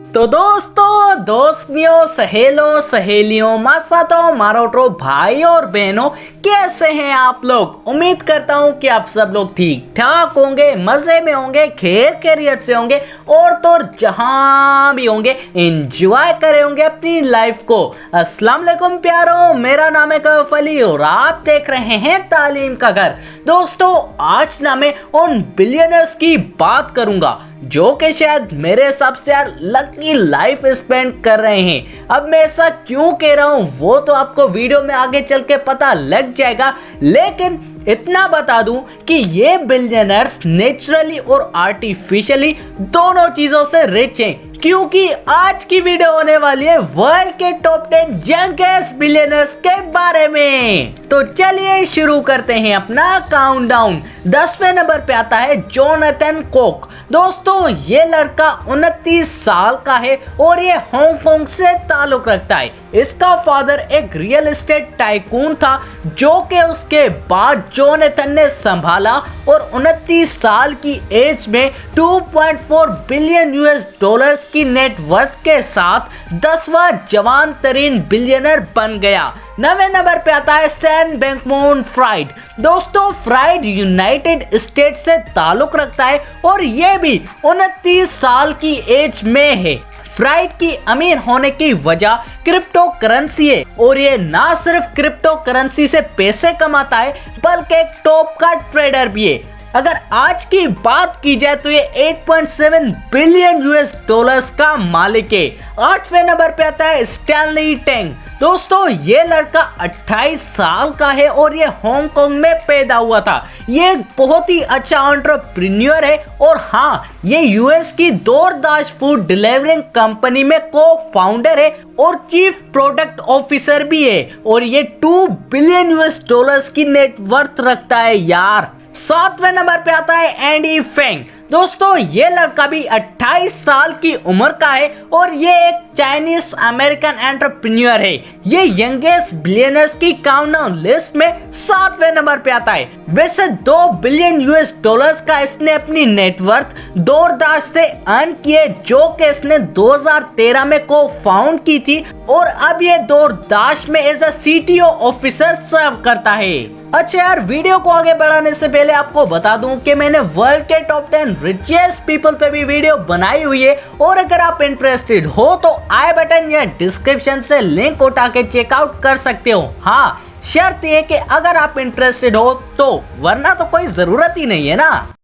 तो दोस्तों, दोस्तियों, सहेलों, सहेलियों, मासातों, मारोटो, भाई और बहनों, कैसे हैं आप लोग। उम्मीद करता हूं कि आप सब लोग ठीक ठाक होंगे, मजे में होंगे, खैर खैरियत से होंगे और तो जहां भी होंगे एंजॉय करे होंगे अपनी लाइफ को। अस्सलाम वालेकुम प्यारों, मेरा नाम है कौफ अली और आप देख रहे हैं तालीम का घर। दोस्तों, आज ना मैं उन बिलियनर्स की बात करूंगा जो कि शायद मेरे हिसाब से यार लकी लाइफ स्पेंड कर रहे हैं। अब मैं ऐसा क्यों कह रहा हूं वो तो आपको वीडियो में आगे चल के पता लग जाएगा, लेकिन इतना बता दूं कि ये बिलियनर्स नेचुरली और आर्टिफिशियली दोनों चीजों से रिच हैं, क्योंकि आज की वीडियो होने वाली है वर्ल्ड के टॉप 10 यंगेस्ट बिलियनर्स के बारे में। तो चलिए शुरू करते हैं अपना काउंटडाउन। 10वें नंबर पे आता है जोनाथन कोक। दोस्तों, ये लड़का 29 साल का है और ये हांगकांग से ताल्लुक रखता है। इसका फादर एक रियल एस्टेट टाइकून था जो कि उसके बाद जोनाथन ने संभाला और 29 साल की एज में 2.4 बिलियन यूएस डॉलर्स की नेटवर्थ के साथ 10वां जवान तरीन बिलियनर बन गया। 9वें नंबर पे आता है सैम बैंकमैन-फ्राइड। दोस्तों, फ्राइड यूनाइटेड स्टेट से ताल्लुक रखता है और ये भी 29 साल की एज में है। फ्राइड की अमीर होने की वजह क्रिप्टो करेंसी है और ये ना सिर्फ क्रिप्टो करेंसी से पैसे कमाता है बल्कि एक टॉप का ट्रेडर भी है। अगर आज की बात की जाए तो ये 8.7 बिलियन यूएस डॉलर्स का मालिक है। 8वें नंबर पे आता है स्टैनली टेंग। दोस्तों, ये लड़का 28 साल का है और ये हांगकांग में पैदा हुआ था। ये एक बहुत ही अच्छा एंटरप्रेन्योर है और हाँ, ये यूएस की डोरदाश फूड डिलीवरिंग कंपनी में को फाउंडर है और चीफ प्रोडक्ट ऑफिसर भी है और ये 2 बिलियन यूएस डॉलर्स की नेटवर्थ रखता है यार। 7वें नंबर पे आता है एंडी फेंग। दोस्तों, ये लड़का भी 28 साल की उम्र का है और ये एक चाइनीज अमेरिकन एंटरप्रेन्योर है। ये यंगेस्ट बिलियनर्स की काउंटडाउन लिस्ट में 7वें नंबर पे आता है। वैसे 2 बिलियन यूएस डॉलर्स का इसने अपनी नेटवर्थ डोरदाश से अर्न किए जो कि इसने 2013 में को फाउंड की थी और अब ये डोरदाश में एज अ सीटीओ ऑफिसर सर्व करता है। अच्छा यार, वीडियो को आगे बढ़ाने से पहले आपको बता दूं कि मैंने वर्ल्ड के टॉप 10 रिचेस्ट पीपल पे भी वीडियो बनाई हुई है और अगर आप इंटरेस्टेड हो तो आई बटन या डिस्क्रिप्शन से लिंक उठा के चेकआउट कर सकते हो। हाँ, शर्त ये कि अगर आप इंटरेस्टेड हो तो, वरना तो कोई जरूरत ही नहीं है ना।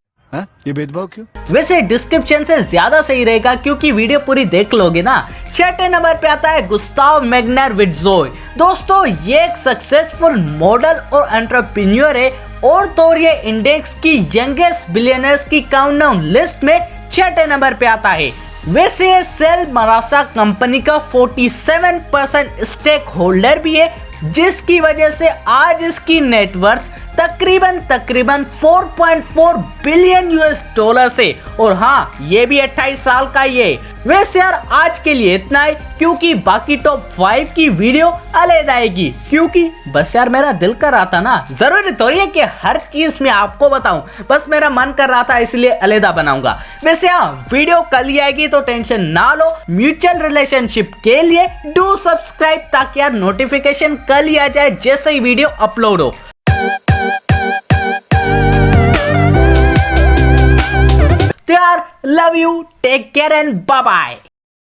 ये भेदभाव क्यों? वैसे डिस्क्रिप्शन से ज्यादा सही रहेगा क्योंकि वीडियो पूरी देख लोगे ना। 6वें नंबर पे आता है गुस्ताव मैग्नर-विट्ज़ोय। दोस्तों, ये एक सक्सेसफुल मॉडल और एंटरप्रेन्योर है और तो ये इंडेक्स की यंगेस्ट बिलियनर्स की काउंटडाउन लिस्ट में 6वें नंबर पे आता है। वैसे ये सेल मरासा कंपनी का 47% स्टेक होल्डर भी है, जिसकी वजह से आज इसकी नेटवर्थ तकरीबन 4.4 बिलियन यूएस डॉलर से और हाँ, ये भी 28 साल का ही है। वैसे यार, आज के लिए इतना है क्योंकि बाकी टॉप 5 की वीडियो अलग आएगी, क्योंकि बस यार मेरा दिल कर रहा था ना, जरूरी थोड़ी है कि हर चीज मैं आपको बताऊं, बस मेरा मन कर रहा था इसलिए अलग बनाऊंगा। वैसे हाँ, वीडियो कल ही आएगी तो टेंशन ना लो। म्यूचुअल रिलेशनशिप के लिए डू सब्सक्राइब ताकि यार नोटिफिकेशन कल ही आ जाए जैसे ही वीडियो अपलोड हो। तो यार, love you, take care and bye bye.